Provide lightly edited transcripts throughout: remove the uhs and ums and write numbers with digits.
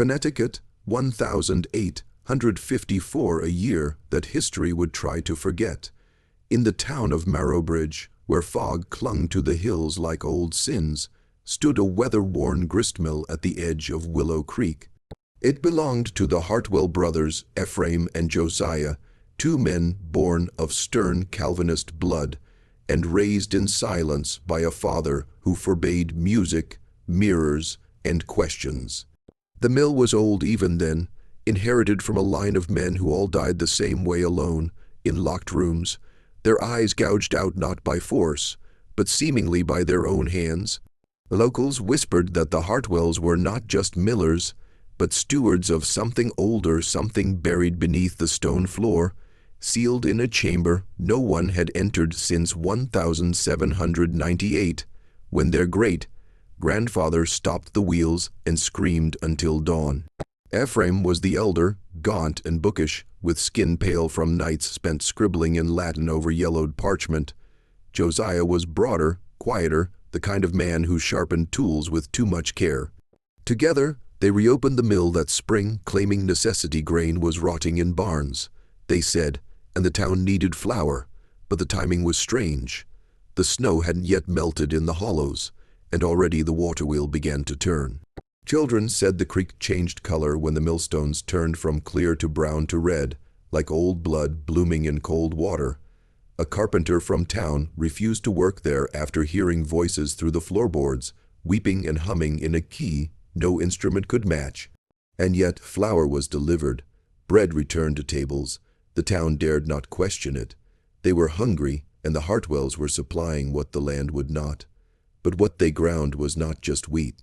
Connecticut, 1,854 a year that history would try to forget. In the town of Marrowbridge, where fog clung to the hills like old sins, stood a weather-worn gristmill at the edge of Willow Creek. It belonged to the Hartwell brothers, Ephraim and Josiah, two men born of stern Calvinist blood and raised in silence by a father who forbade music, mirrors, and questions. The mill was old even then, inherited from a line of men who all died the same way alone, in locked rooms, their eyes gouged out not by force, but seemingly by their own hands. Locals whispered that the Hartwells were not just millers, but stewards of something older, something buried beneath the stone floor, sealed in a chamber no one had entered since 1798, when their great-grandfather stopped the wheels and screamed until dawn. Ephraim was the elder, gaunt and bookish, with skin pale from nights spent scribbling in Latin over yellowed parchment. Josiah was broader, quieter, the kind of man who sharpened tools with too much care. Together, they reopened the mill that spring, claiming necessity grain was rotting in barns, they said, and the town needed flour, but the timing was strange. The snow hadn't yet melted in the hollows, and already the water wheel began to turn. Children said the creek changed color when the millstones turned from clear to brown to red, like old blood blooming in cold water. A carpenter from town refused to work there after hearing voices through the floorboards, weeping and humming in a key no instrument could match. And yet flour was delivered, bread returned to tables. The town dared not question it. They were hungry, and the Hartwells were supplying what the land would not. But what they ground was not just wheat.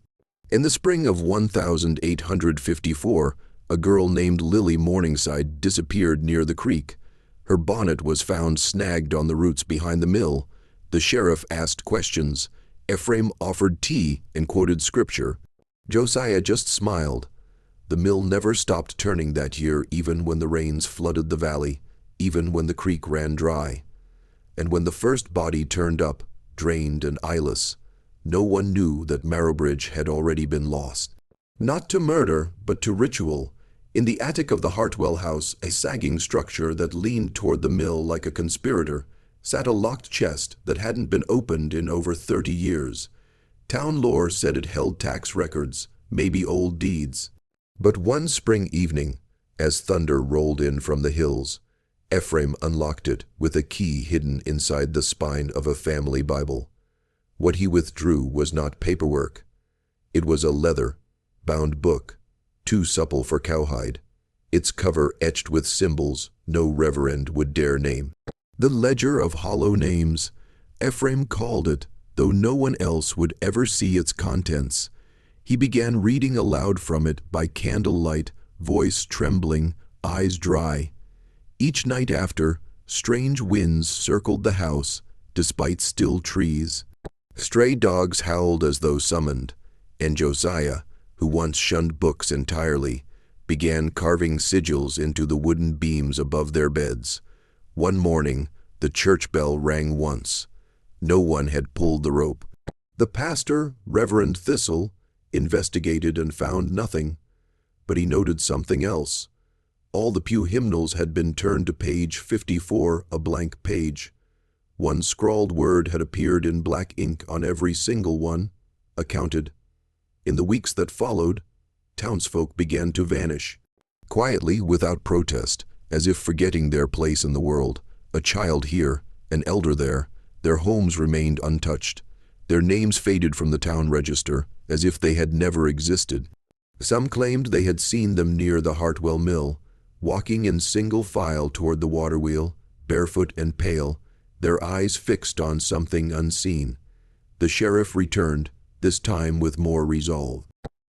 In the spring of 1854, a girl named Lily Morningside disappeared near the creek. Her bonnet was found snagged on the roots behind the mill. The sheriff asked questions. Ephraim offered tea and quoted scripture. Josiah just smiled. The mill never stopped turning that year, even when the rains flooded the valley, even when the creek ran dry. And when the first body turned up, drained and eyeless, no one knew that Marrowbridge had already been lost. Not to murder, but to ritual. In the attic of the Hartwell house, a sagging structure that leaned toward the mill like a conspirator, sat a locked chest that hadn't been opened in over 30 years. Town lore said it held tax records, maybe old deeds. But one spring evening, as thunder rolled in from the hills, Ephraim unlocked it with a key hidden inside the spine of a family Bible. What he withdrew was not paperwork. It was a leather-bound book, too supple for cowhide, its cover etched with symbols no reverend would dare name. The Ledger of Hollow Names, Ephraim called it, though no one else would ever see its contents. He began reading aloud from it by candlelight, voice trembling, eyes dry. Each night after, strange winds circled the house, despite still trees. Stray dogs howled as though summoned, and Josiah, who once shunned books entirely, began carving sigils into the wooden beams above their beds. One morning, the church bell rang once. No one had pulled the rope. The pastor, Reverend Thistle, investigated and found nothing, but he noted something else. All the pew hymnals had been turned to page 54, a blank page. One scrawled word had appeared in black ink on every single one, accounted. In the weeks that followed, townsfolk began to vanish. Quietly, without protest, as if forgetting their place in the world, a child here, an elder there, their homes remained untouched. Their names faded from the town register, as if they had never existed. Some claimed they had seen them near the Hartwell mill, walking in single file toward the water wheel, barefoot and pale, their eyes fixed on something unseen. The sheriff returned, this time with more resolve.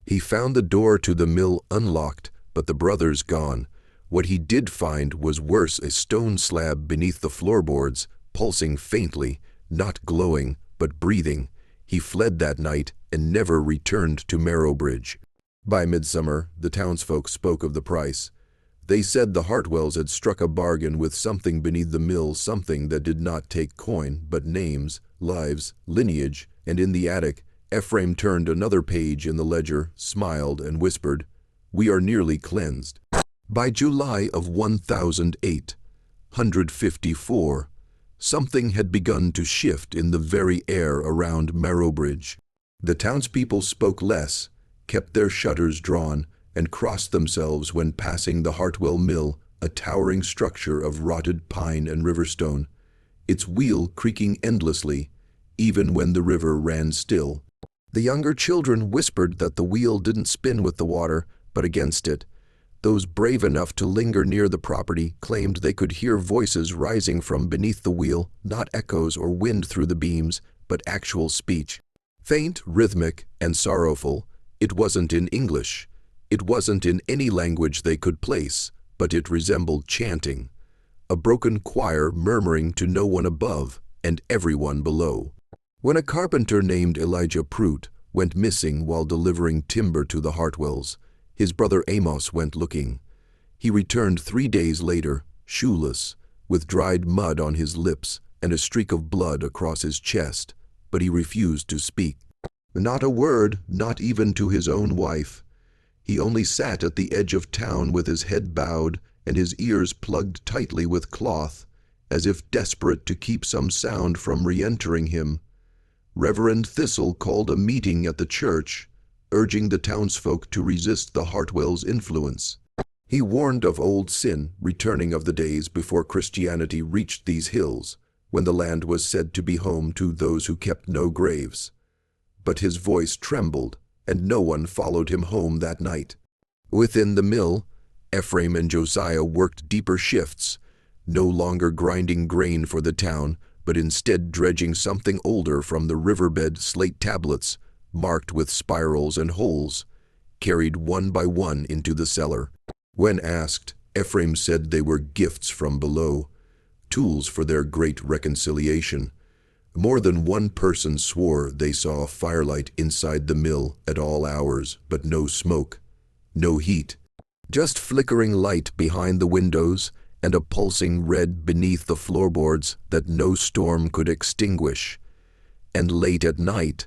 He found the door to the mill unlocked, but the brothers gone. What he did find was worse, a stone slab beneath the floorboards, pulsing faintly, not glowing, but breathing. He fled that night and never returned to Marrowbridge. By midsummer, the townsfolk spoke of the price. They said the Hartwells had struck a bargain with something beneath the mill, something that did not take coin, but names, lives, lineage, and in the attic, Ephraim turned another page in the ledger, smiled, and whispered, We are nearly cleansed. By July of 1854, something had begun to shift in the very air around Marrowbridge. The townspeople spoke less, kept their shutters drawn, and crossed themselves when passing the Hartwell Mill, a towering structure of rotted pine and riverstone, its wheel creaking endlessly, even when the river ran still. The younger children whispered that the wheel didn't spin with the water, but against it. Those brave enough to linger near the property claimed they could hear voices rising from beneath the wheel, not echoes or wind through the beams, but actual speech. Faint, rhythmic, and sorrowful, it wasn't in English. It wasn't in any language they could place, but it resembled chanting. A broken choir murmuring to no one above and everyone below. When a carpenter named Elijah Prout went missing while delivering timber to the Hartwells, his brother Amos went looking. He returned 3 days later, shoeless, with dried mud on his lips and a streak of blood across his chest, but he refused to speak. Not a word, not even to his own wife. He only sat at the edge of town with his head bowed and his ears plugged tightly with cloth, as if desperate to keep some sound from re-entering him. Reverend Thistle called a meeting at the church, urging the townsfolk to resist the Hartwells' influence. He warned of old sin returning of the days before Christianity reached these hills, when the land was said to be home to those who kept no graves. But his voice trembled, and no one followed him home that night. Within the mill, Ephraim and Josiah worked deeper shifts, no longer grinding grain for the town, but instead dredging something older from the riverbed slate tablets, marked with spirals and holes, carried one by one into the cellar. When asked, Ephraim said they were gifts from below, tools for their great reconciliation. More than one person swore they saw a firelight inside the mill at all hours, but no smoke, no heat. Just flickering light behind the windows and a pulsing red beneath the floorboards that no storm could extinguish. And late at night,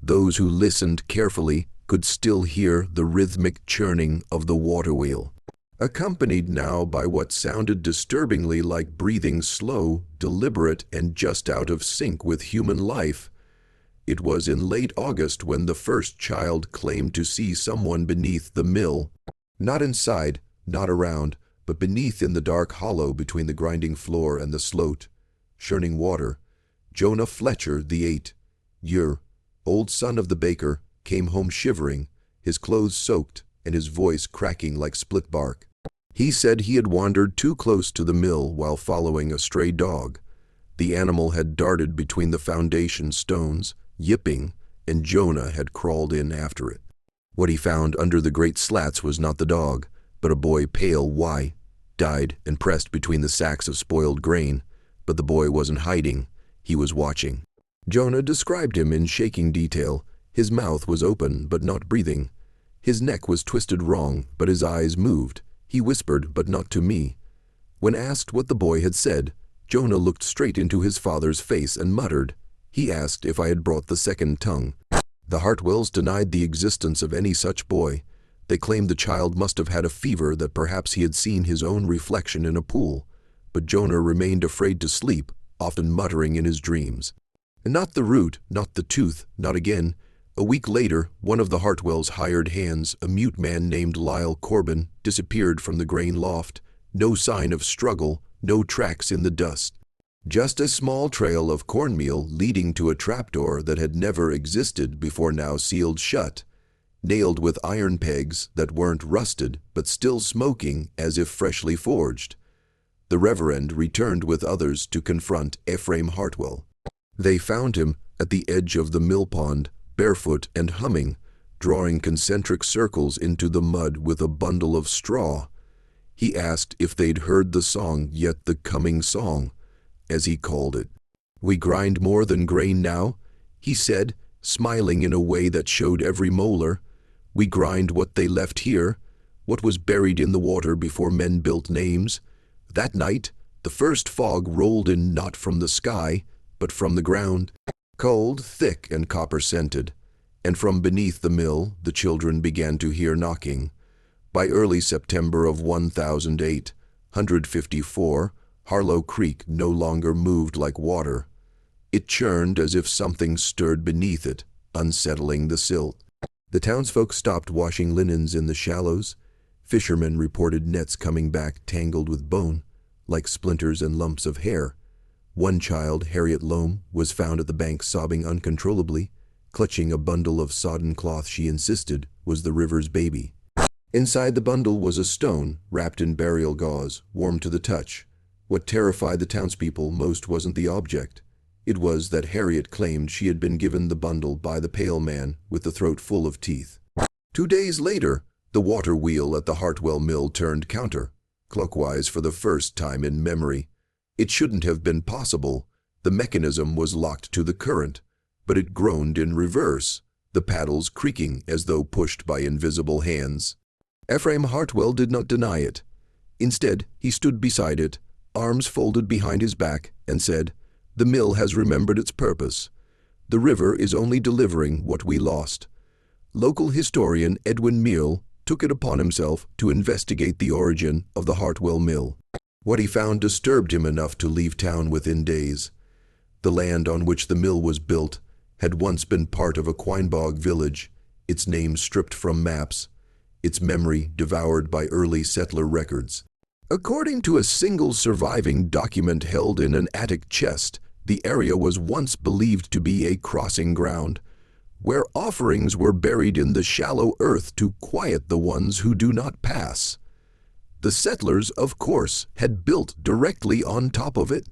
those who listened carefully could still hear the rhythmic churning of the water wheel, accompanied now by what sounded disturbingly like breathing slow, deliberate, and just out of sync with human life. It was in late August when the first child claimed to see someone beneath the mill. Not inside, not around, but beneath in the dark hollow between the grinding floor and the slote, churning water. Jonah Fletcher, the 8-year-old son of the baker, came home shivering, his clothes soaked and his voice cracking like split bark. He said he had wandered too close to the mill while following a stray dog. The animal had darted between the foundation stones, yipping, and Jonah had crawled in after it. What he found under the great slats was not the dog, but a boy pale wide-eyed and pressed between the sacks of spoiled grain. But the boy wasn't hiding, he was watching. Jonah described him in shaking detail. His mouth was open but not breathing. His neck was twisted wrong, but his eyes moved. He whispered, but not to me. When asked what the boy had said, Jonah looked straight into his father's face and muttered. He asked if I had brought the second tongue. The Hartwells denied the existence of any such boy. They claimed the child must have had a fever, that perhaps he had seen his own reflection in a pool. But Jonah remained afraid to sleep, often muttering in his dreams. Not the root, not the tooth, not again. A week later, one of the Hartwells' hired hands, a mute man named Lyle Corbin, disappeared from the grain loft. No sign of struggle, no tracks in the dust. Just a small trail of cornmeal leading to a trapdoor that had never existed before, now sealed shut, nailed with iron pegs that weren't rusted but still smoking as if freshly forged. The Reverend returned with others to confront Ephraim Hartwell. They found him at the edge of the mill pond, barefoot and humming, drawing concentric circles into the mud with a bundle of straw. He asked if they'd heard the song, yet the coming song, as he called it. We grind more than grain now, he said, smiling in a way that showed every molar. We grind what they left here, what was buried in the water before men built names. That night, the first fog rolled in, not from the sky, but from the ground, cold, thick, and copper-scented. And from beneath the mill, the children began to hear knocking. By early September of 1854, Harlow Creek no longer moved like water. It churned as if something stirred beneath it, unsettling the silt. The townsfolk stopped washing linens in the shallows. Fishermen reported nets coming back tangled with bone, like splinters and lumps of hair. One child, Harriet Loam, was found at the bank sobbing uncontrollably, clutching a bundle of sodden cloth she insisted was the river's baby. Inside the bundle was a stone, wrapped in burial gauze, warm to the touch. What terrified the townspeople most wasn't the object. It was that Harriet claimed she had been given the bundle by the pale man with the throat full of teeth. 2 days later, the water wheel at the Hartwell mill turned counter-clockwise for the first time in memory. It shouldn't have been possible. The mechanism was locked to the current, but it groaned in reverse, the paddles creaking as though pushed by invisible hands. Ephraim Hartwell did not deny it. Instead, he stood beside it, arms folded behind his back, and said, "The mill has remembered its purpose. The river is only delivering what we lost." Local historian Edwin Mearl took it upon himself to investigate the origin of the Hartwell mill. What he found disturbed him enough to leave town within days. The land on which the mill was built had once been part of a Quinebog village, its name stripped from maps, its memory devoured by early settler records. According to a single surviving document held in an attic chest, the area was once believed to be a crossing ground, where offerings were buried in the shallow earth to quiet the ones who do not pass. The settlers, of course, had built directly on top of it,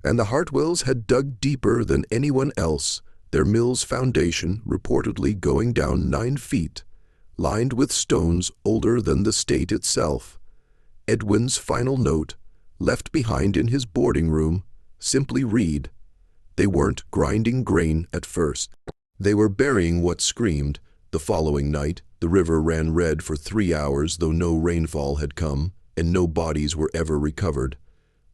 and the Hartwells had dug deeper than anyone else, their mill's foundation reportedly going down 9 feet, lined with stones older than the state itself. Edwin's final note, left behind in his boarding room, simply read, "They weren't grinding grain at first. They were burying what screamed." The following night, the river ran red for 3 hours, though no rainfall had come, and no bodies were ever recovered.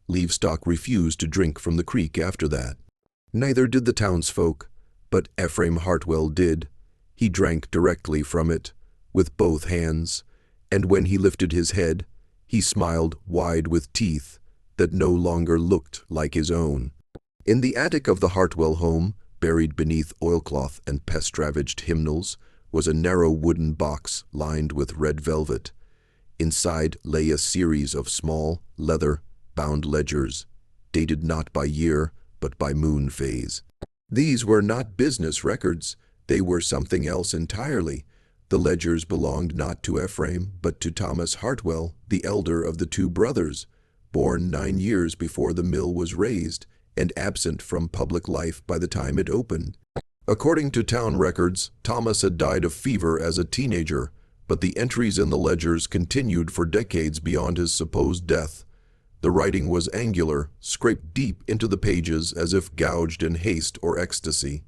Livestock refused to drink from the creek after that. Neither did the townsfolk, but Ephraim Hartwell did. He drank directly from it, with both hands, and when he lifted his head, he smiled wide with teeth that no longer looked like his own. In the attic of the Hartwell home, buried beneath oilcloth and pest-ravaged hymnals, was a narrow wooden box lined with red velvet. Inside lay a series of small, leather-bound ledgers, dated not by year, but by moon phase. These were not business records. They were something else entirely. The ledgers belonged not to Ephraim, but to Thomas Hartwell, the elder of the 2 brothers, born 9 years before the mill was raised, and absent from public life by the time it opened. According to town records, Thomas had died of fever as a teenager, but the entries in the ledgers continued for decades beyond his supposed death. The writing was angular, scraped deep into the pages as if gouged in haste or ecstasy.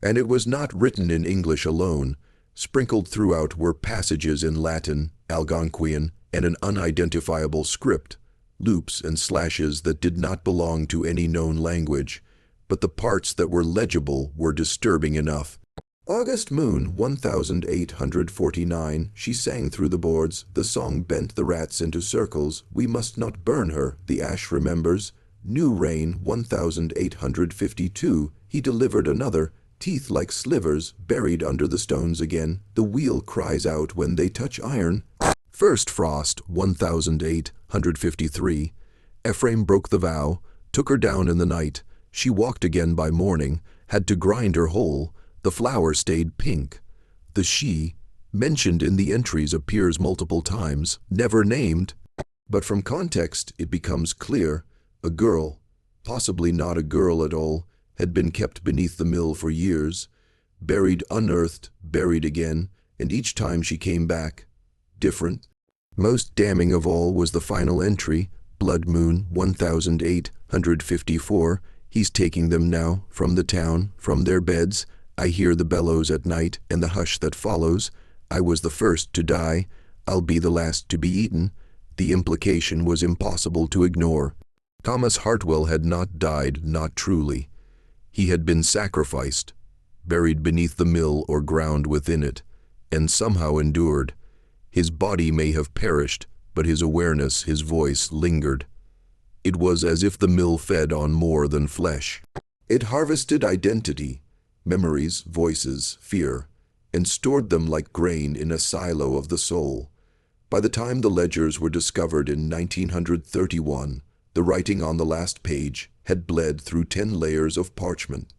And it was not written in English alone. Sprinkled throughout were passages in Latin, Algonquian, and an unidentifiable script, loops and slashes that did not belong to any known language, but the parts that were legible were disturbing enough. "August moon, 1849, she sang through the boards. The song bent the rats into circles. We must not burn her, the ash remembers. New rain, 1852, he delivered another, teeth like slivers, buried under the stones again. The wheel cries out when they touch iron." First frost, 1853. Ephraim broke the vow, took her down in the night. She walked again by morning, had to grind her whole. The flower stayed pink. The she, mentioned in the entries, appears multiple times, never named. But from context, it becomes clear. A girl, possibly not a girl at all, had been kept beneath the mill for years, buried, unearthed, buried again, and each time she came back, different. Most damning of all was the final entry, Blood Moon, 1854. He's taking them now, from the town, from their beds. I hear the bellows at night and the hush that follows. I was the first to die. I'll be the last to be eaten. The implication was impossible to ignore. Thomas Hartwell had not died, not truly. He had been sacrificed, buried beneath the mill or ground within it, and somehow endured. His body may have perished, but his awareness, his voice, lingered. It was as if the mill fed on more than flesh. It harvested identity, memories, voices, fear, and stored them like grain in a silo of the soul. By the time the ledgers were discovered in 1931, the writing on the last page had bled through 10 layers of parchment.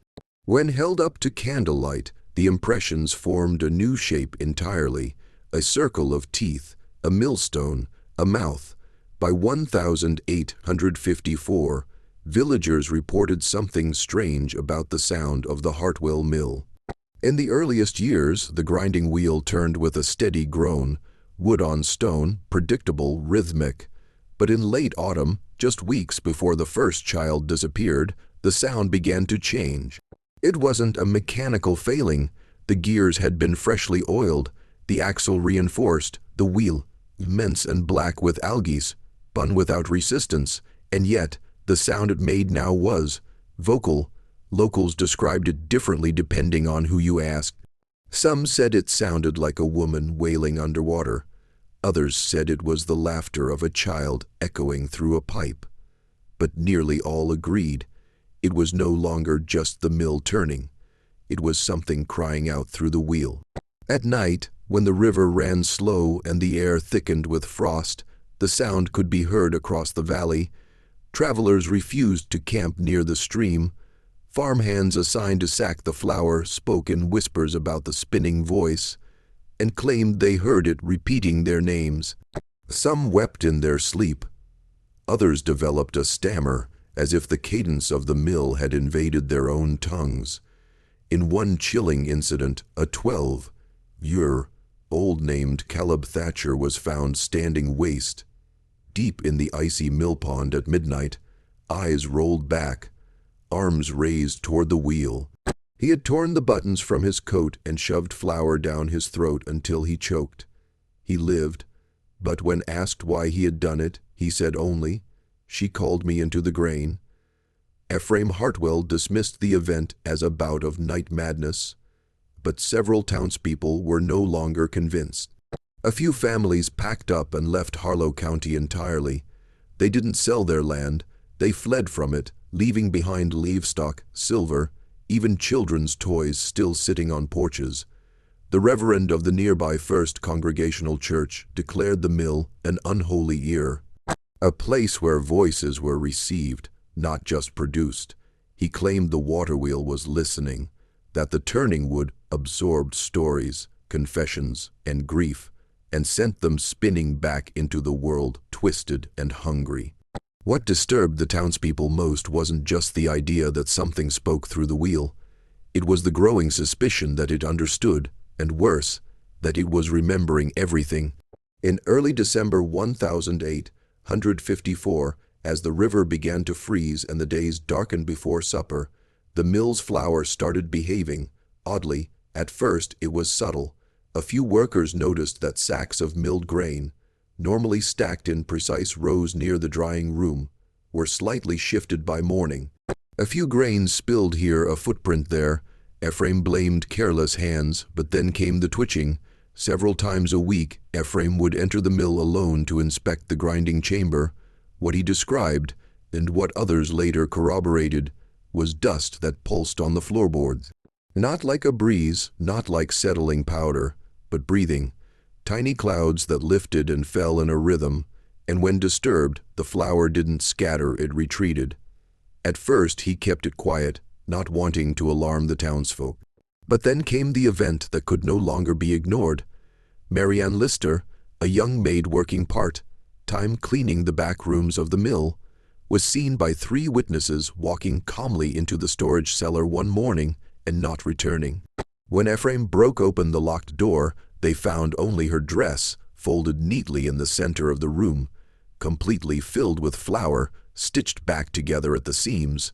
When held up to candlelight, the impressions formed a new shape entirely, a circle of teeth, a millstone, a mouth. By 1854, villagers reported something strange about the sound of the Hartwell mill. In the earliest years, the grinding wheel turned with a steady groan, wood on stone, predictable, rhythmic. But in late autumn, just weeks before the first child disappeared, the sound began to change. It wasn't a mechanical failing. The gears had been freshly oiled, the axle reinforced, the wheel, immense and black with algae, spun without resistance, and yet the sound it made now was vocal. Locals described it differently depending on who you asked. Some said it sounded like a woman wailing underwater. Others said it was the laughter of a child echoing through a pipe. But nearly all agreed it was no longer just the mill turning. It was something crying out through the wheel. At night, when the river ran slow and the air thickened with frost, the sound could be heard across the valley. Travelers refused to camp near the stream. Farmhands assigned to sack the flour spoke in whispers about the spinning voice and claimed they heard it repeating their names. Some wept in their sleep. Others developed a stammer, as if the cadence of the mill had invaded their own tongues. In one chilling incident, a 12-year-old named Caleb Thatcher was found standing waist deep in the icy mill pond at midnight, eyes rolled back, arms raised toward the wheel. He had torn the buttons from his coat and shoved flour down his throat until he choked. He lived, but when asked why he had done it, he said only, "She called me into the grain." Ephraim Hartwell dismissed the event as a bout of night madness, but several townspeople were no longer convinced. A few families packed up and left Harlow County entirely. They didn't sell their land, they fled from it, leaving behind livestock, silver, even children's toys still sitting on porches. The reverend of the nearby First Congregational Church declared the mill an unholy ear, a place where voices were received, not just produced. He claimed the water wheel was listening, that the turning wood absorbed stories, confessions, and grief, and sent them spinning back into the world, twisted and hungry. What disturbed the townspeople most wasn't just the idea that something spoke through the wheel. It was the growing suspicion that it understood, and worse, that it was remembering everything. In early December 1854, as the river began to freeze and the days darkened before supper, the mill's flour started behaving. Oddly, at first it was subtle. A few workers noticed that sacks of milled grain, normally stacked in precise rows near the drying room, were slightly shifted by morning. A few grains spilled here, a footprint there. Ephraim blamed careless hands, but then came the twitching. Several times a week, Ephraim would enter the mill alone to inspect the grinding chamber. What he described, and what others later corroborated, was dust that pulsed on the floorboards. Not like a breeze, not like settling powder, but breathing. Tiny clouds that lifted and fell in a rhythm, and when disturbed, the flour didn't scatter, it retreated. At first he kept it quiet, not wanting to alarm the townsfolk. But then came the event that could no longer be ignored. Marianne Lister, a young maid working part-time cleaning the back rooms of the mill, was seen by 3 witnesses walking calmly into the storage cellar one morning and not returning. When Ephraim broke open the locked door, they found only her dress, folded neatly in the center of the room, completely filled with flour, stitched back together at the seams.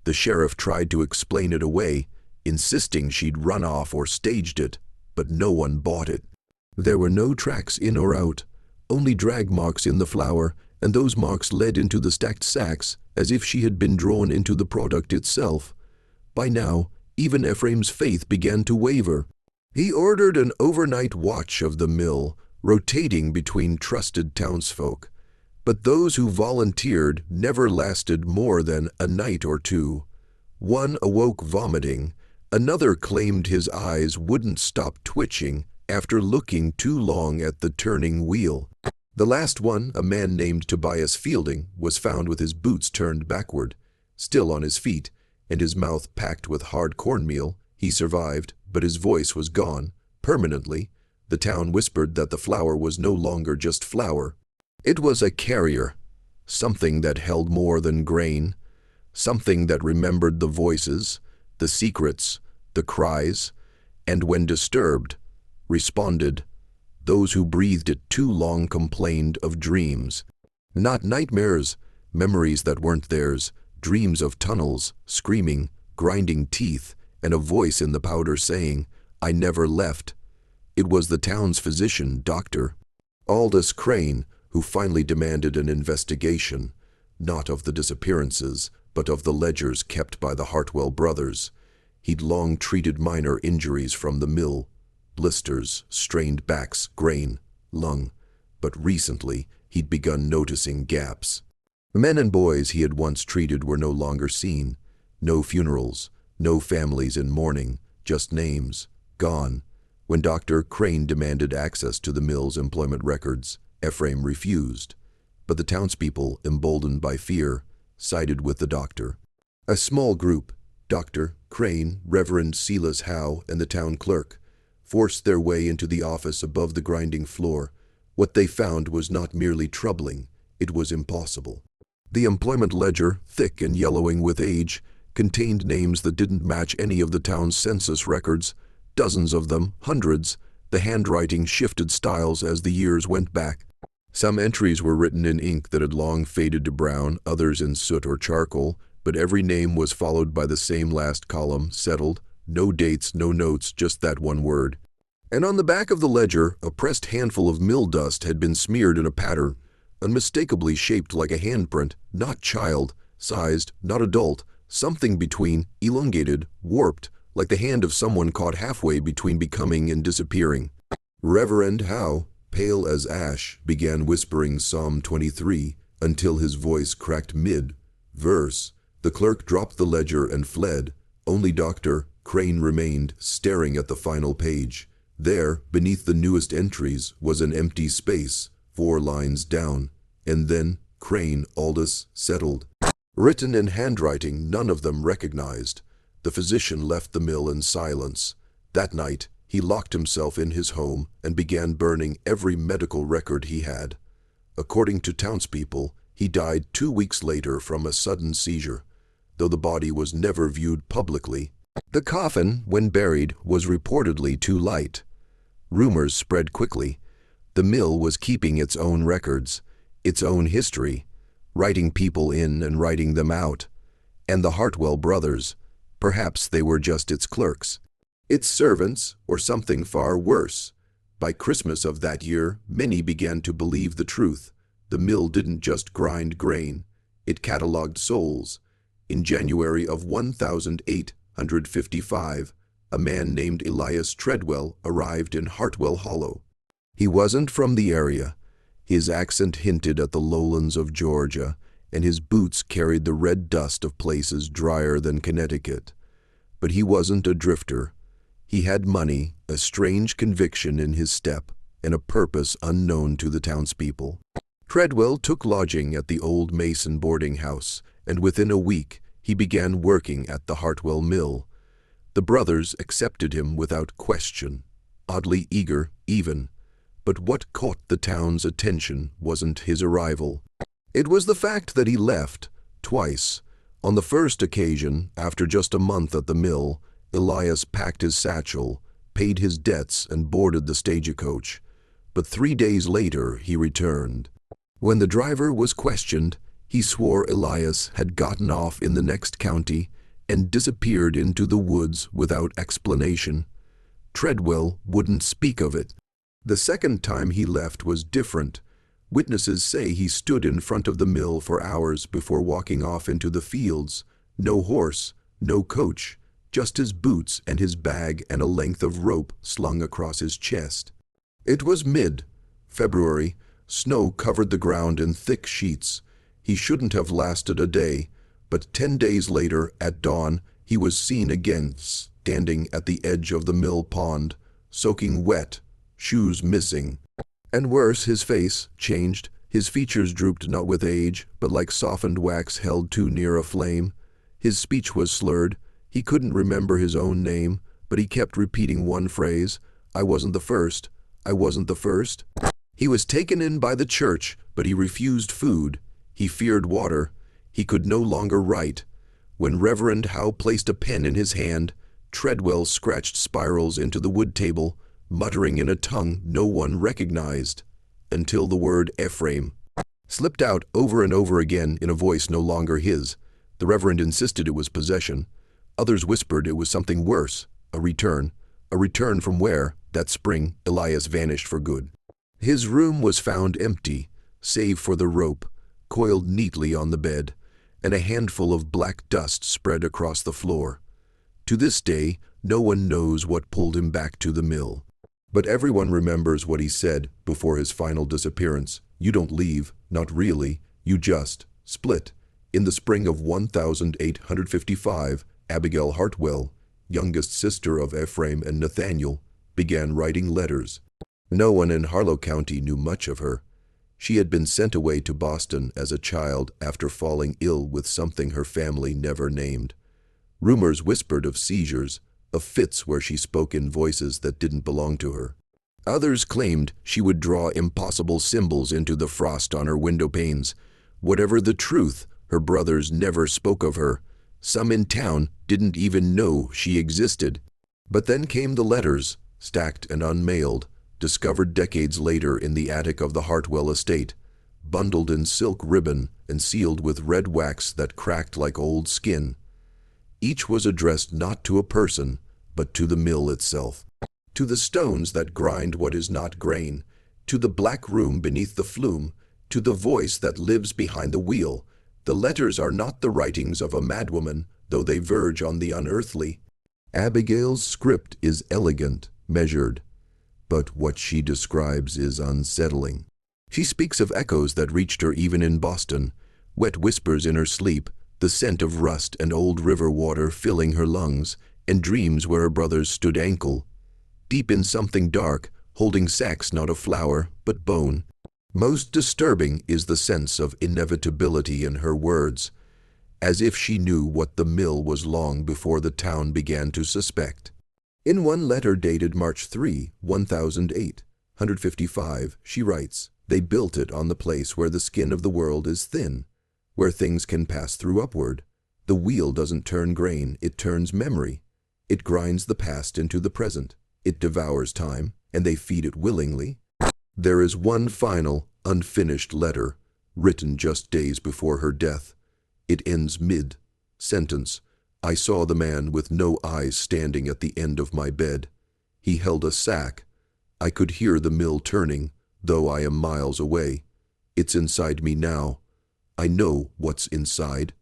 The sheriff tried to explain it away, insisting she'd run off or staged it, but no one bought it. There were no tracks in or out, only drag marks in the flour, and those marks led into the stacked sacks as if she had been drawn into the product itself. By now, even Ephraim's faith began to waver. He ordered an overnight watch of the mill, rotating between trusted townsfolk. But those who volunteered never lasted more than a night or two. One awoke vomiting, another claimed his eyes wouldn't stop twitching after looking too long at the turning wheel. The last one, a man named Tobias Fielding, was found with his boots turned backward, still on his feet, and his mouth packed with hard cornmeal. He survived, but his voice was gone, permanently. The town whispered that the flour was no longer just flour. It was a carrier, something that held more than grain, something that remembered the voices, the secrets, the cries, and when disturbed, responded. Those who breathed it too long complained of dreams. Not nightmares, memories that weren't theirs, dreams of tunnels, screaming, grinding teeth, and a voice in the powder saying, "I never left." It was the town's physician, Dr. Aldous Crane, who finally demanded an investigation, not of the disappearances, but of the ledgers kept by the Hartwell brothers. He'd long treated minor injuries from the mill, blisters, strained backs, grain, lung, but recently he'd begun noticing gaps. The men and boys he had once treated were no longer seen. No funerals, no families in mourning, just names, gone. When Dr. Crane demanded access to the mill's employment records, Ephraim refused, but the townspeople, emboldened by fear, sided with the doctor. A small group, Dr. Crane, Reverend Silas Howe, and the town clerk, forced their way into the office above the grinding floor. What they found was not merely troubling, it was impossible. The employment ledger, thick and yellowing with age, contained names that didn't match any of the town's census records, dozens of them, hundreds. The handwriting shifted styles as the years went back. Some entries were written in ink that had long faded to brown, others in soot or charcoal, but every name was followed by the same last column, settled. No dates, no notes, just that one word. And on the back of the ledger, a pressed handful of mill dust had been smeared in a pattern, unmistakably shaped like a handprint, not child-sized, not adult, something between, elongated, warped, like the hand of someone caught halfway between becoming and disappearing. Reverend Howe, pale as ash, began whispering Psalm 23 until his voice cracked mid-verse. The clerk dropped the ledger and fled. Only Dr. Crane remained, staring at the final page. There, beneath the newest entries, was an empty space, 4 lines down, and then Crane Aldous settled. Written in handwriting none of them recognized. The physician left the mill in silence. That night, he locked himself in his home and began burning every medical record he had. According to townspeople, he died 2 weeks later from a sudden seizure, though the body was never viewed publicly. The coffin, when buried, was reportedly too light. Rumors spread quickly. The mill was keeping its own records, its own history, writing people in and writing them out. And the Hartwell brothers, perhaps they were just its clerks, its servants, or something far worse. By Christmas of that year, many began to believe the truth. The mill didn't just grind grain, it cataloged souls. In January of 1855, a man named Elias Treadwell arrived in Hartwell Hollow. He wasn't from the area. His accent hinted at the lowlands of Georgia, and his boots carried the red dust of places drier than Connecticut. But he wasn't a drifter. He had money, a strange conviction in his step, and a purpose unknown to the townspeople. Treadwell took lodging at the old Mason boarding house, and within a week he began working at the Hartwell mill. The brothers accepted him without question, oddly eager even. But what caught the town's attention wasn't his arrival. It was the fact that he left, twice. On the first occasion, after just a month at the mill, Elias packed his satchel, paid his debts, and boarded the stagecoach. But 3 days later he returned. When the driver was questioned, he swore Elias had gotten off in the next county and disappeared into the woods without explanation. Treadwell wouldn't speak of it. The second time he left was different. Witnesses say he stood in front of the mill for hours before walking off into the fields. No horse, no coach, just his boots and his bag and a length of rope slung across his chest. It was February. Snow covered the ground in thick sheets. He shouldn't have lasted a day, but 10 days later, at dawn, he was seen again, standing at the edge of the mill pond, soaking wet, shoes missing. And worse, his face changed. His features drooped not with age, but like softened wax held too near a flame. His speech was slurred. He couldn't remember his own name, but he kept repeating one phrase: "I wasn't the first. I wasn't the first." He was taken in by the church, but he refused food. He feared water. He could no longer write. When Reverend Howe placed a pen in his hand, Treadwell scratched spirals into the wood table, muttering in a tongue no one recognized, until the word Ephraim slipped out over and over again in a voice no longer his. The Reverend insisted it was possession. Others whispered it was something worse, a return. A return from where, that spring, Elias vanished for good. His room was found empty, save for the rope, coiled neatly on the bed, and a handful of black dust spread across the floor. To this day, no one knows what pulled him back to the mill. But everyone remembers what he said before his final disappearance. "You don't leave, not really, you just split." In the spring of 1855, Abigail Hartwell, youngest sister of Ephraim and Nathaniel, began writing letters. No one in Harlow County knew much of her. She had been sent away to Boston as a child after falling ill with something her family never named. Rumors whispered of seizures, of fits where she spoke in voices that didn't belong to her. Others claimed she would draw impossible symbols into the frost on her window panes. Whatever the truth, her brothers never spoke of her. Some in town didn't even know she existed. But then came the letters, stacked and unmailed, discovered decades later in the attic of the Hartwell estate, bundled in silk ribbon and sealed with red wax that cracked like old skin. Each was addressed not to a person, but to the mill itself, to the stones that grind what is not grain, to the black room beneath the flume, to the voice that lives behind the wheel. The letters are not the writings of a madwoman, though they verge on the unearthly. Abigail's script is elegant, measured, but what she describes is unsettling. She speaks of echoes that reached her even in Boston, wet whispers in her sleep, the scent of rust and old river water filling her lungs, and dreams where her brothers stood ankle deep in something dark, holding sacks not of flour, but bone. Most disturbing is the sense of inevitability in her words, as if she knew what the mill was long before the town began to suspect. In one letter dated March 3, 1855, she writes, "They built it on the place where the skin of the world is thin, where things can pass through upward. The wheel doesn't turn grain, it turns memory. It grinds the past into the present. It devours time, and they feed it willingly." There is one final, unfinished letter, written just days before her death. It ends mid-sentence. "I saw the man with no eyes standing at the end of my bed. He held a sack. I could hear the mill turning, though I am miles away. It's inside me now. I know what's inside."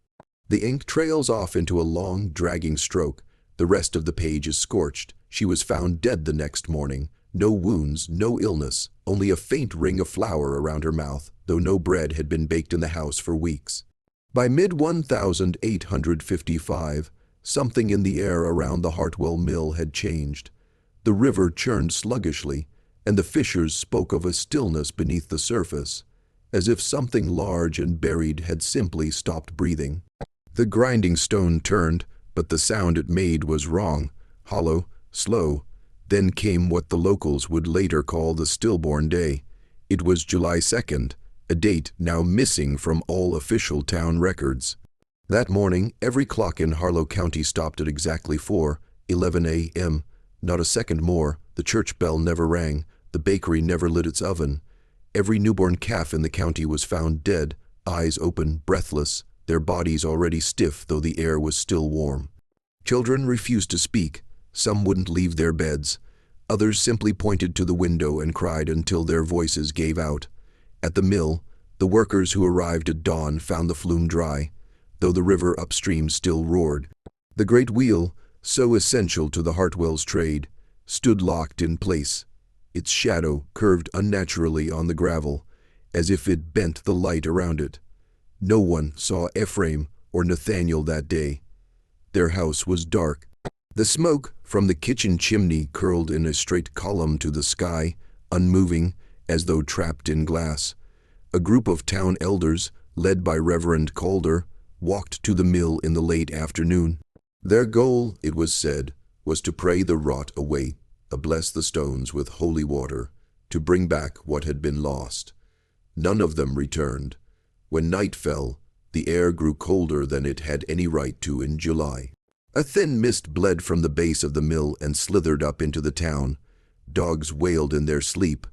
The ink trails off into a long, dragging stroke. The rest of the page is scorched. She was found dead the next morning. No wounds, no illness, only a faint ring of flour around her mouth, though no bread had been baked in the house for weeks. By mid-1855, something in the air around the Hartwell mill had changed. The river churned sluggishly, and the fishers spoke of a stillness beneath the surface, as if something large and buried had simply stopped breathing. The grinding stone turned, but the sound it made was wrong, hollow, slow. Then came what the locals would later call the stillborn day. It was July 2nd, a date now missing from all official town records. That morning, every clock in Harlow County stopped at exactly 4:11 a.m. Not a second more. The church bell never rang. The bakery never lit its oven. Every newborn calf in the county was found dead, eyes open, breathless, their bodies already stiff though the air was still warm. Children refused to speak. Some wouldn't leave their beds. Others simply pointed to the window and cried until their voices gave out. At the mill, the workers who arrived at dawn found the flume dry, though the river upstream still roared. The great wheel, so essential to the Hartwell's trade, stood locked in place. its shadow curved unnaturally on the gravel, as if it bent the light around it. No one saw Ephraim or Nathaniel that day. Their house was dark. The smoke from the kitchen chimney curled in a straight column to the sky, unmoving, as though trapped in glass. A group of town elders, led by Reverend Calder, walked to the mill in the late afternoon. Their goal, it was said, was to pray the rot away, to bless the stones with holy water, to bring back what had been lost. None of them returned. When night fell, the air grew colder than it had any right to in July. A thin mist bled from the base of the mill and slithered up into the town. Dogs wailed in their sleep.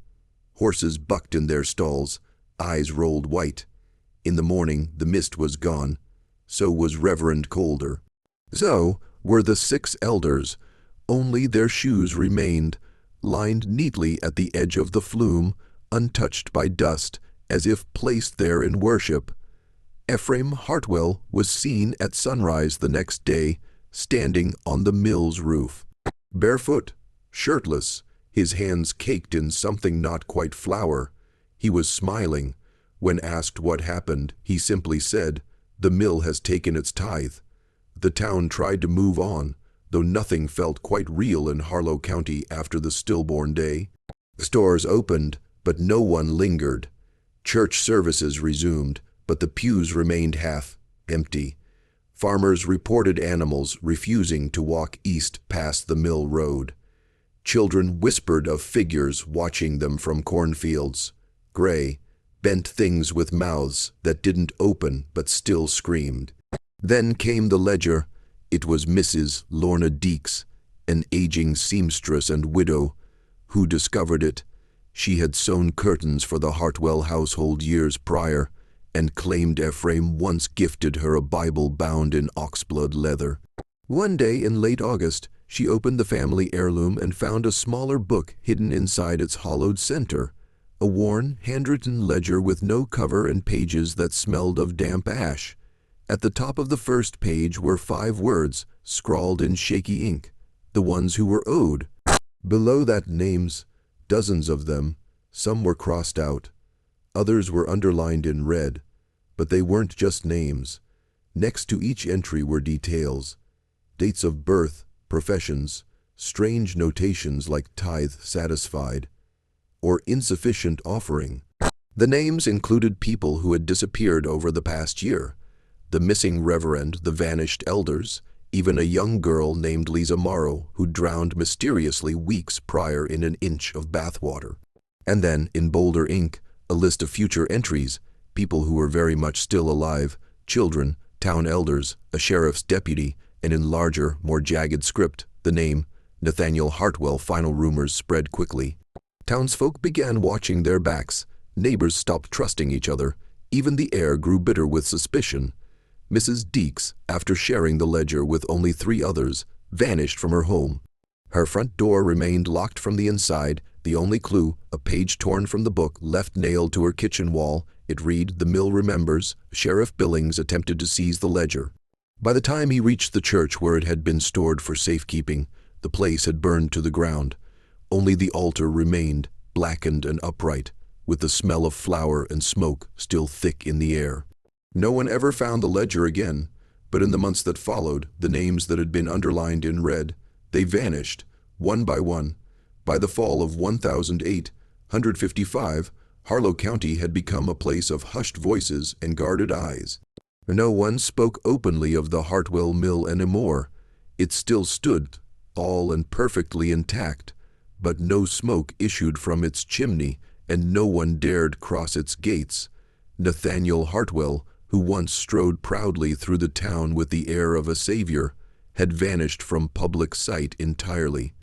Horses bucked in their stalls, eyes rolled white. In the morning, the mist was gone. So was Reverend Calder. So were the 6 elders. Only their shoes remained, lined neatly at the edge of the flume, untouched by dust, as if placed there in worship. Ephraim Hartwell was seen at sunrise the next day, standing on the mill's roof. Barefoot, shirtless, his hands caked in something not quite flour. He was smiling. When asked what happened, he simply said, "The mill has taken its tithe." The town tried to move on, though nothing felt quite real in Harlow County after the stillborn day. Stores opened, but no one lingered. Church services resumed, but the pews remained half empty. Farmers reported animals refusing to walk east past the mill road. Children whispered of figures watching them from cornfields. Gray, bent things with mouths that didn't open but still screamed. Then came the ledger. It was Mrs. Lorna Deeks, an aging seamstress and widow, who discovered it. She had sewn curtains for the Hartwell household years prior, and claimed Ephraim once gifted her a Bible bound in oxblood leather. One day in late August, she opened the family heirloom and found a smaller book hidden inside its hollowed center, a worn, handwritten ledger with no cover and pages that smelled of damp ash. At the top of the first page were 5 words, scrawled in shaky ink, the ones who were owed. Below that names, dozens of them. Some were crossed out. Others were underlined in red, but they weren't just names. Next to each entry were details, dates of birth, professions, strange notations like tithe satisfied, or insufficient offering. The names included people who had disappeared over the past year, the missing reverend, the vanished elders, even a young girl named Lisa Morrow who drowned mysteriously weeks prior in an inch of bathwater. And then, in bolder ink, a list of future entries, people who were very much still alive, children, town elders, a sheriff's deputy, and in larger, more jagged script, the name, Nathaniel Hartwell. Final rumors spread quickly. Townsfolk began watching their backs. Neighbors stopped trusting each other. Even the air grew bitter with suspicion. Mrs. Deeks, after sharing the ledger with only 3 others, vanished from her home. Her front door remained locked from the inside. The only clue, a page torn from the book, left nailed to her kitchen wall. It read, "The mill remembers. Sheriff Billings attempted to seize the ledger." By the time he reached the church where it had been stored for safekeeping, the place had burned to the ground. Only the altar remained, blackened and upright, with the smell of flour and smoke still thick in the air. No one ever found the ledger again, but in the months that followed, the names that had been underlined in red, they vanished, one by one. By the fall of 1855, Harlow County had become a place of hushed voices and guarded eyes. No one spoke openly of the Hartwell Mill anymore. It still stood, all and perfectly intact, but no smoke issued from its chimney, and no one dared cross its gates. Nathaniel Hartwell, who once strode proudly through the town with the air of a savior, had vanished from public sight entirely.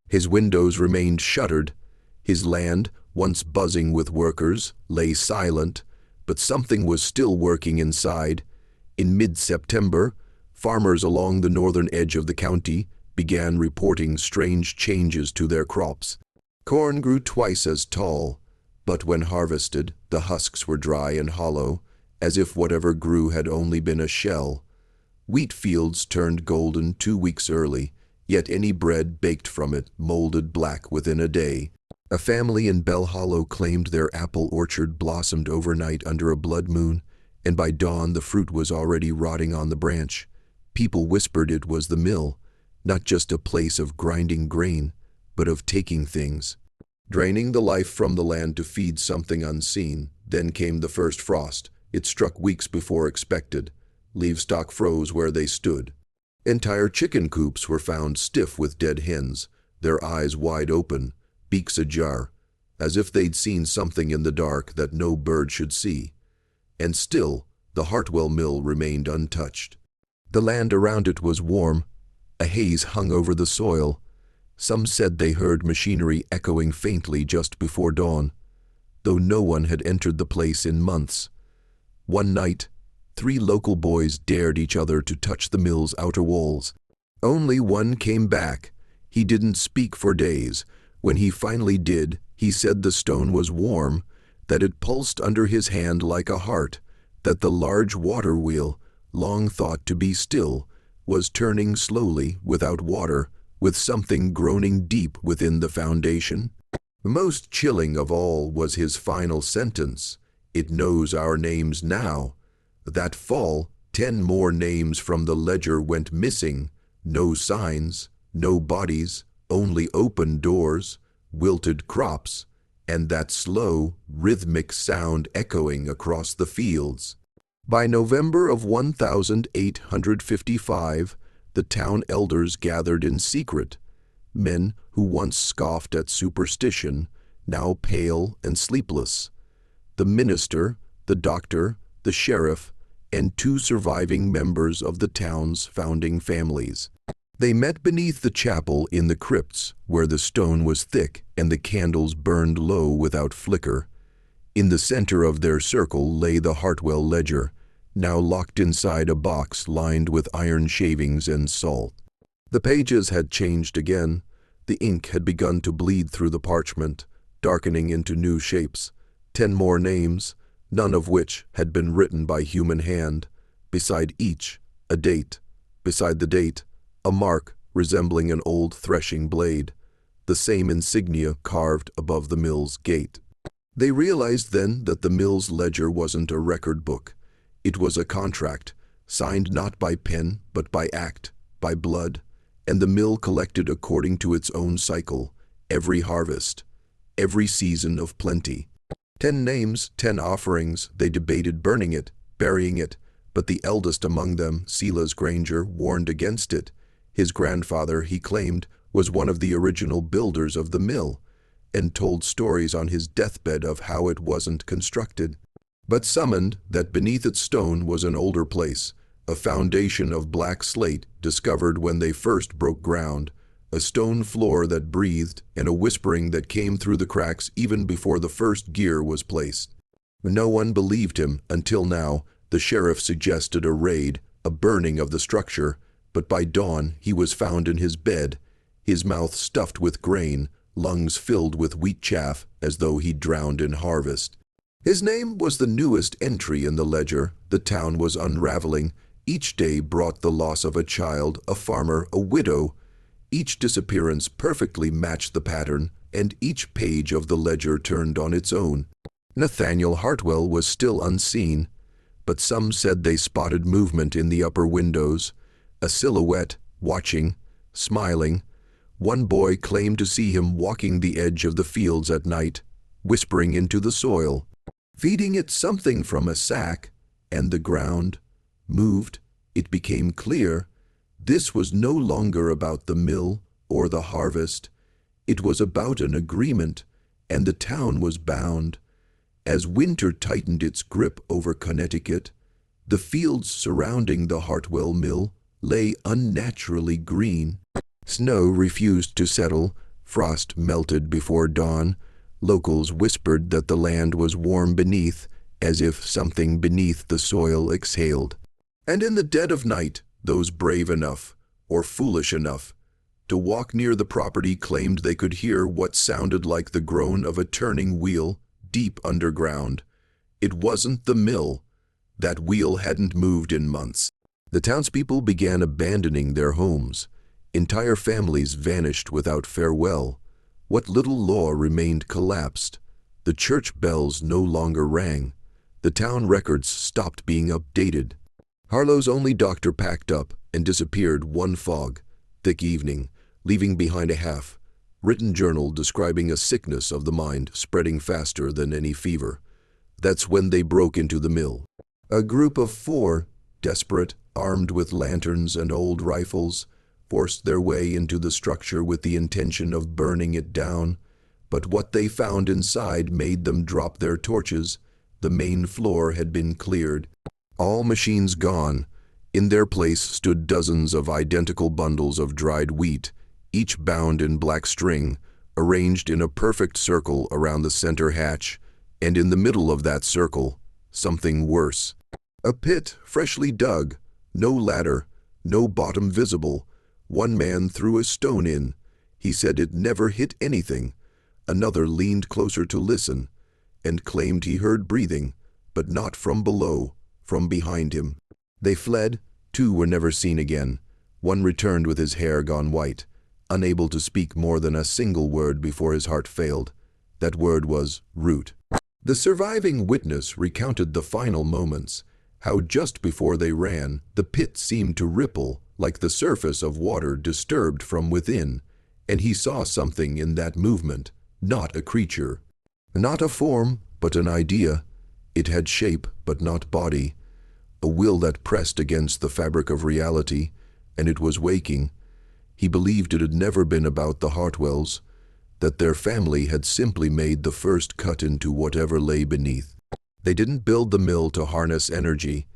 His windows remained shuttered. His land, once buzzing with workers, lay silent, but something was still working inside. In mid-September, farmers along the northern edge of the county began reporting strange changes to their crops. Corn grew twice as tall, but when harvested, the husks were dry and hollow, as if whatever grew had only been a shell. Wheat fields turned golden 2 weeks early, yet any bread baked from it molded black within a day. A family in Bell Hollow claimed their apple orchard blossomed overnight under a blood moon, and by dawn the fruit was already rotting on the branch. People whispered it was the mill, not just a place of grinding grain, but of taking things, draining the life from the land to feed something unseen. Then came the first frost. It struck weeks before expected. Livestock froze where they stood. Entire chicken coops were found stiff with dead hens, their eyes wide open, beaks ajar, as if they'd seen something in the dark that no bird should see. And still, the Hartwell mill remained untouched. The land around it was warm. A haze hung over the soil. Some said they heard machinery echoing faintly just before dawn, though no one had entered the place in months. One night, 3 local boys dared each other to touch the mill's outer walls. Only one came back. He didn't speak for days. When he finally did, he said the stone was warm, that it pulsed under his hand like a heart, that the large water wheel, long thought to be still, was turning slowly without water, with something groaning deep within the foundation. Most chilling of all was his final sentence. It knows our names now. That fall, 10 more names from the ledger went missing. No signs, no bodies, only open doors, wilted crops, and that slow, rhythmic sound echoing across the fields. By November of 1855, the town elders gathered in secret. Men who once scoffed at superstition, now pale and sleepless. The minister, the doctor, the sheriff, and 2 surviving members of the town's founding families. They met beneath the chapel in the crypts, where the stone was thick and the candles burned low without flicker. In the center of their circle lay the Hartwell ledger, now locked inside a box lined with iron shavings and salt. The pages had changed again. The ink had begun to bleed through the parchment, darkening into new shapes. 10 more names, none of which had been written by human hand. Beside each, a date. Beside the date, a mark resembling an old threshing blade, the same insignia carved above the mill's gate. They realized then that the mill's ledger wasn't a record book. It was a contract, signed not by pen but by act, by blood, and the mill collected according to its own cycle, every harvest, every season of plenty. 10 names, 10 offerings. They debated burning it, burying it, but the eldest among them, Silas Granger, warned against it. His grandfather, he claimed, was one of the original builders of the mill, and told stories on his deathbed of how it wasn't constructed, but summoned that beneath its stone was an older place, a foundation of black slate discovered when they first broke ground, a stone floor that breathed, and a whispering that came through the cracks even before the first gear was placed. No one believed him until now. The sheriff suggested a raid, a burning of the structure, but by dawn he was found in his bed, his mouth stuffed with grain, lungs filled with wheat chaff as though he'd drowned in harvest. His name was the newest entry in the ledger. The town was unraveling. Each day brought the loss of a child, a farmer, a widow. Each disappearance perfectly matched the pattern, and each page of the ledger turned on its own. Nathaniel Hartwell was still unseen, but some said they spotted movement in the upper windows, a silhouette, watching, smiling. One boy claimed to see him walking the edge of the fields at night, whispering into the soil, feeding it something from a sack, and the ground moved. It became clear. This was no longer about the mill or the harvest. It was about an agreement, and the town was bound. As winter tightened its grip over Connecticut, the fields surrounding the Hartwell mill lay unnaturally green. Snow refused to settle. Frost melted before dawn. Locals whispered that the land was warm beneath, as if something beneath the soil exhaled. And in the dead of night, those brave enough, or foolish enough, to walk near the property claimed they could hear what sounded like the groan of a turning wheel deep underground. It wasn't the mill. That wheel hadn't moved in months. The townspeople began abandoning their homes. Entire families vanished without farewell. What little law remained collapsed. The church bells no longer rang. The town records stopped being updated. Harlow's only doctor packed up and disappeared one fog, thick evening, leaving behind a half-written journal describing a sickness of the mind spreading faster than any fever. That's when they broke into the mill. A group of 4, desperate, armed with lanterns and old rifles, forced their way into the structure with the intention of burning it down. But what they found inside made them drop their torches. The main floor had been cleared. All machines gone. In their place stood dozens of identical bundles of dried wheat, each bound in black string, arranged in a perfect circle around the center hatch, and in the middle of that circle, something worse. A pit freshly dug, no ladder, no bottom visible. One man threw a stone in. He said it never hit anything. Another leaned closer to listen, and claimed he heard breathing, but not from below, from behind him. They fled. 2 were never seen again. One returned with his hair gone white, unable to speak more than a single word before his heart failed. That word was root. The surviving witness recounted the final moments, how just before they ran, the pit seemed to ripple like the surface of water disturbed from within, and he saw something in that movement, not a creature, not a form, but an idea. It had shape, but not body, a will that pressed against the fabric of reality, and it was waking. He believed it had never been about the Hartwells, that their family had simply made the first cut into whatever lay beneath. They didn't build the mill to harness energy.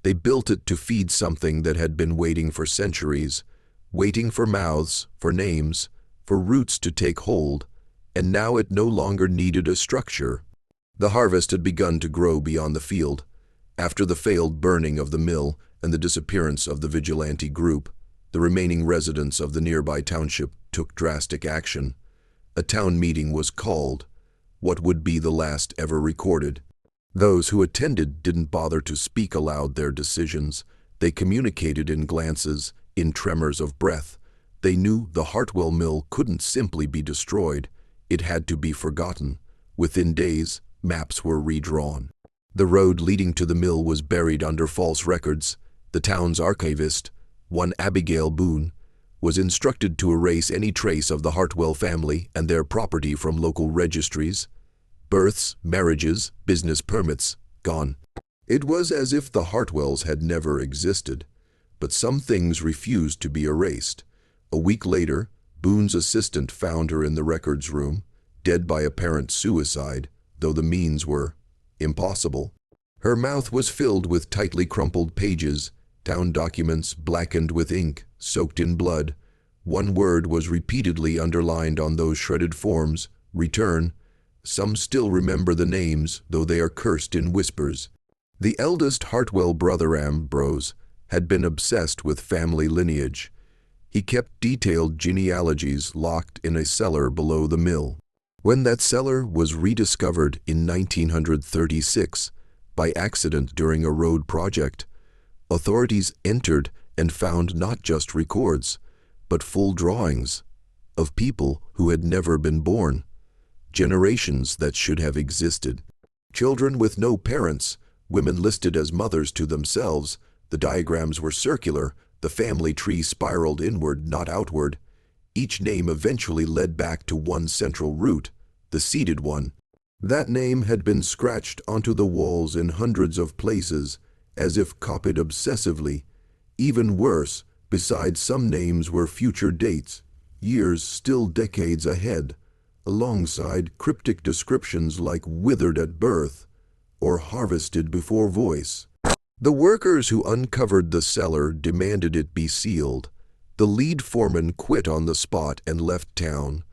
They built it to feed something that had been waiting for centuries, waiting for mouths, for names, for roots to take hold, and now it no longer needed a structure. The harvest had begun to grow beyond the field. After the failed burning of the mill and the disappearance of the vigilante group, the remaining residents of the nearby township took drastic action. A town meeting was called, what would be the last ever recorded. Those who attended didn't bother to speak aloud their decisions. They communicated in glances, in tremors of breath. They knew the Hartwell mill couldn't simply be destroyed. It had to be forgotten. Within days, maps were redrawn. The road leading to the mill was buried under false records. The town's archivist, one Abigail Boone, was instructed to erase any trace of the Hartwell family and their property from local registries. Births, marriages, business permits, gone. It was as if the Hartwells had never existed, but some things refused to be erased. A week later, Boone's assistant found her in the records room, dead by apparent suicide, though the means were impossible. Her mouth was filled with tightly crumpled pages, town documents blackened with ink, soaked in blood. One word was repeatedly underlined on those shredded forms: return. Some still remember the names, though they are cursed in whispers. The eldest Hartwell brother, Ambrose, had been obsessed with family lineage. He kept detailed genealogies locked in a cellar below the mill. When that cellar was rediscovered in 1936 by accident during a road project, authorities entered and found not just records, but full drawings of people who had never been born, generations that should have existed, children with no parents, women listed as mothers to themselves. The diagrams were circular, the family tree spiraled inward, not outward. Each name eventually led back to one central root, the seeded one. That name had been scratched onto the walls in hundreds of places, as if copied obsessively. Even worse, besides some names were future dates, years still decades ahead, alongside cryptic descriptions like withered at birth or harvested before voice. The workers who uncovered the cellar demanded it be sealed. The lead foreman quit on the spot and left town.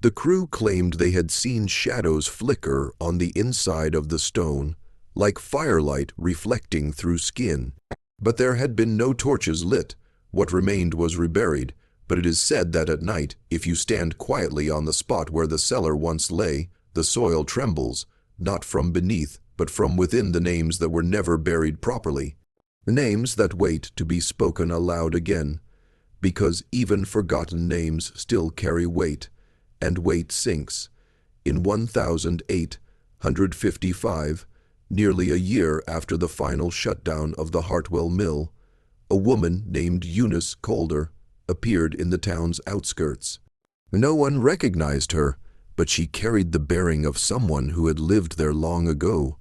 The crew claimed they had seen shadows flicker on the inside of the stone, like firelight reflecting through skin. But there had been no torches lit. What remained was reburied, but it is said that at night, if you stand quietly on the spot where the cellar once lay, the soil trembles, not from beneath, but from within the names that were never buried properly. Names that wait to be spoken aloud again, because even forgotten names still carry weight, and weight sinks. In 1855, nearly a year after the final shutdown of the Hartwell Mill, a woman named Eunice Calder appeared in the town's outskirts. No one recognized her, but she carried the bearing of someone who had lived there long ago.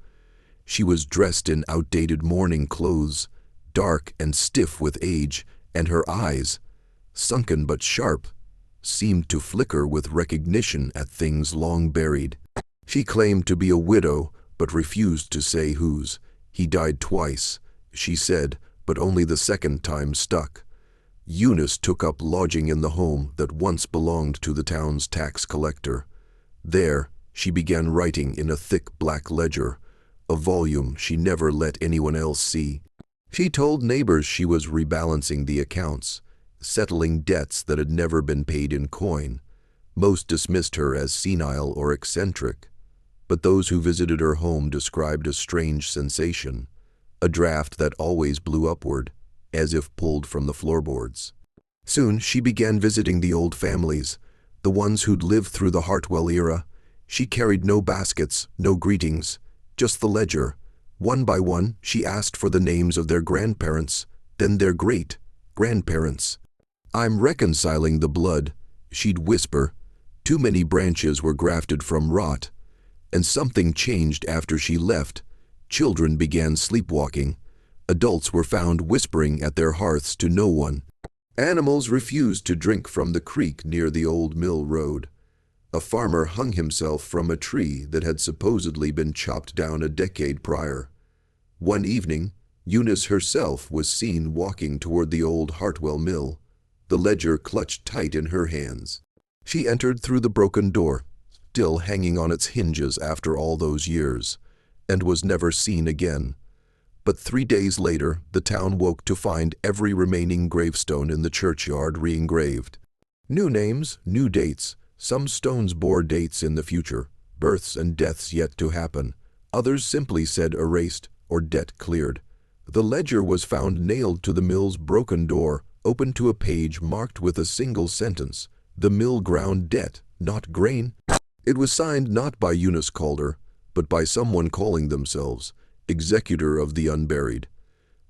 She was dressed in outdated mourning clothes, dark and stiff with age, and her eyes, sunken but sharp, seemed to flicker with recognition at things long buried. She claimed to be a widow, but refused to say whose. He died twice, she said, but only the second time stuck. Eunice took up lodging in the home that once belonged to the town's tax collector. There, she began writing in a thick black ledger, a volume she never let anyone else see. She told neighbors she was rebalancing the accounts, settling debts that had never been paid in coin. Most dismissed her as senile or eccentric, but those who visited her home described a strange sensation, a draft that always blew upward, as if pulled from the floorboards. Soon she began visiting the old families, the ones who'd lived through the Hartwell era. She carried no baskets, no greetings, just the ledger. One by one, she asked for the names of their grandparents, then their great-grandparents. "I'm reconciling the blood," she'd whisper. Too many branches were grafted from rot. And something changed after she left. Children began sleepwalking. Adults were found whispering at their hearths to no one. Animals refused to drink from the creek near the old mill road. A farmer hung himself from a tree that had supposedly been chopped down a decade prior. One evening, Eunice herself was seen walking toward the old Hartwell mill, the ledger clutched tight in her hands. She entered through the broken door, still hanging on its hinges after all those years, and was never seen again. But 3 days later, the town woke to find every remaining gravestone in the churchyard re-engraved. New names, new dates. Some stones bore dates in the future, births and deaths yet to happen. Others simply said erased or debt cleared. The ledger was found nailed to the mill's broken door, open to a page marked with a single sentence: "The mill ground debt, not grain." It was signed not by Eunice Calder, but by someone calling themselves executor of the unburied.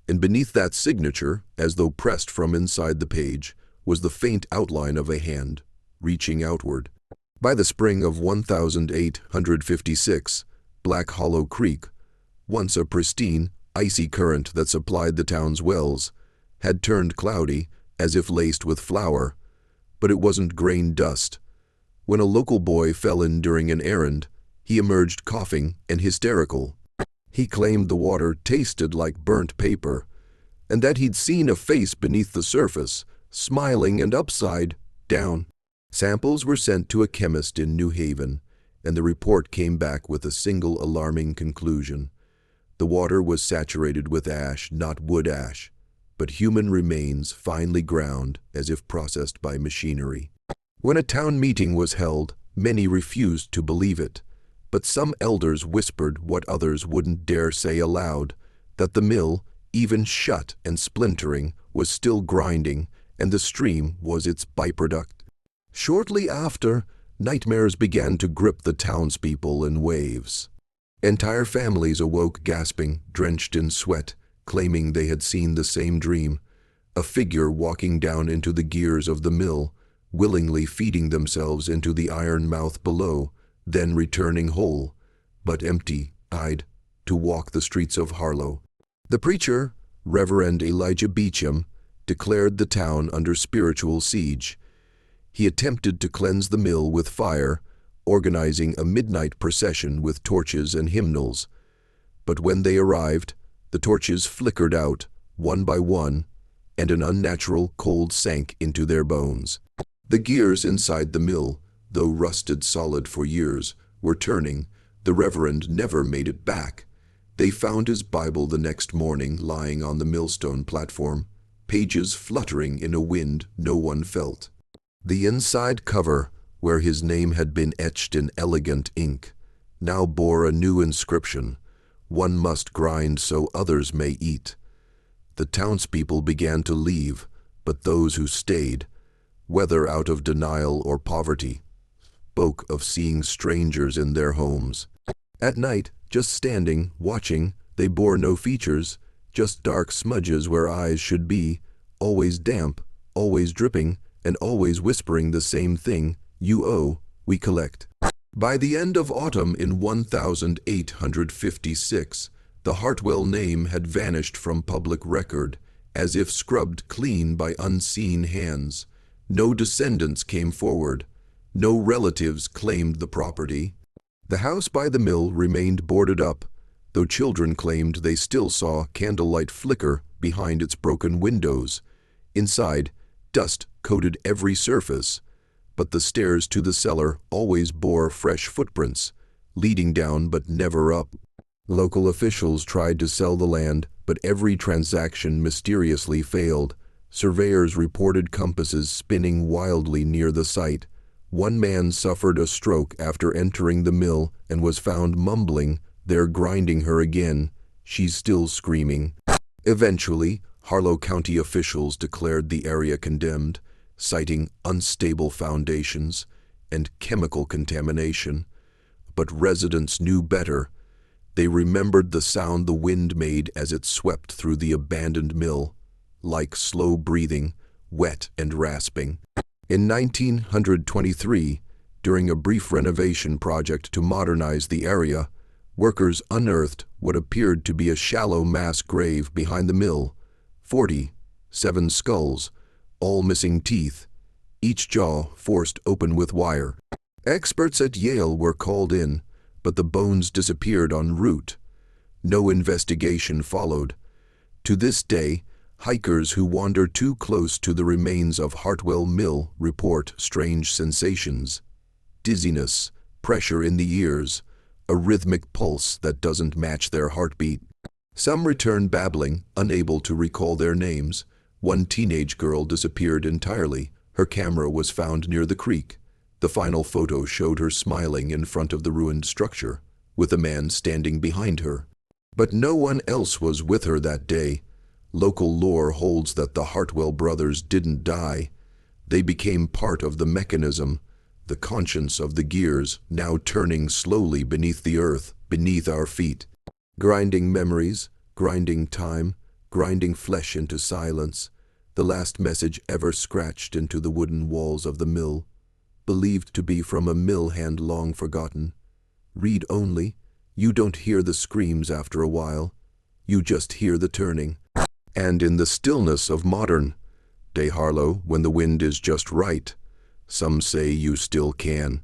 And beneath that signature, as though pressed from inside the page, was the faint outline of a hand, reaching outward. By the spring of 1856, Black Hollow Creek, once a pristine, icy current that supplied the town's wells, had turned cloudy, as if laced with flour. But it wasn't grain dust. When a local boy fell in during an errand, he emerged coughing and hysterical. He claimed the water tasted like burnt paper, and that he'd seen a face beneath the surface, smiling and upside down. Samples were sent to a chemist in New Haven, and the report came back with a single alarming conclusion. The water was saturated with ash, not wood ash, but human remains finely ground as if processed by machinery. When a town meeting was held, many refused to believe it, but some elders whispered what others wouldn't dare say aloud, that the mill, even shut and splintering, was still grinding, and the stream was its byproduct. Shortly after, nightmares began to grip the townspeople in waves. Entire families awoke gasping, drenched in sweat, claiming they had seen the same dream, a figure walking down into the gears of the mill, willingly feeding themselves into the iron mouth below, then returning whole, but empty-eyed, to walk the streets of Harlow. The preacher, Reverend Elijah Beecham, declared the town under spiritual siege. He attempted to cleanse the mill with fire, organizing a midnight procession with torches and hymnals. But when they arrived, the torches flickered out, one by one, and an unnatural cold sank into their bones. The gears inside the mill, though rusted solid for years, were turning. The Reverend never made it back. They found his Bible the next morning lying on the millstone platform, pages fluttering in a wind no one felt. The inside cover, where his name had been etched in elegant ink, now bore a new inscription: "One must grind so others may eat." The townspeople began to leave, but those who stayed, whether out of denial or poverty, spoke of seeing strangers in their homes. At night, just standing, watching, they bore no features, just dark smudges where eyes should be, always damp, always dripping, and always whispering the same thing, we collect. By the end of autumn in 1856, the Hartwell name had vanished from public record, as if scrubbed clean by unseen hands. No descendants came forward. No relatives claimed the property. The house by the mill remained boarded up, though children claimed they still saw candlelight flicker behind its broken windows. Inside, dust coated every surface, but the stairs to the cellar always bore fresh footprints, leading down but never up. Local officials tried to sell the land, but every transaction mysteriously failed. Surveyors reported compasses spinning wildly near the site. One man suffered a stroke after entering the mill and was found mumbling, "They're grinding her again. She's still screaming." Eventually, Harlow County officials declared the area condemned, citing unstable foundations and chemical contamination. But residents knew better. They remembered the sound the wind made as it swept through the abandoned mill, like slow breathing, wet and rasping. In 1923, during a brief renovation project to modernize the area, workers unearthed what appeared to be a shallow mass grave behind the mill. 47 skulls, all missing teeth, each jaw forced open with wire. Experts at Yale were called in, but the bones disappeared en route. No investigation followed. To this day, hikers who wander too close to the remains of Hartwell Mill report strange sensations: dizziness, pressure in the ears, a rhythmic pulse that doesn't match their heartbeat. Some return babbling, unable to recall their names. One teenage girl disappeared entirely. Her camera was found near the creek. The final photo showed her smiling in front of the ruined structure, with a man standing behind her. But no one else was with her that day. Local lore holds that the Hartwell brothers didn't die. They became part of the mechanism, the conscience of the gears now turning slowly beneath the earth, beneath our feet. Grinding memories, grinding time, grinding flesh into silence, the last message ever scratched into the wooden walls of the mill, believed to be from a mill hand long forgotten. Read only, you don't hear the screams after a while, you just hear the turning. And in the stillness of modern day Harlow, when the wind is just right, some say you still can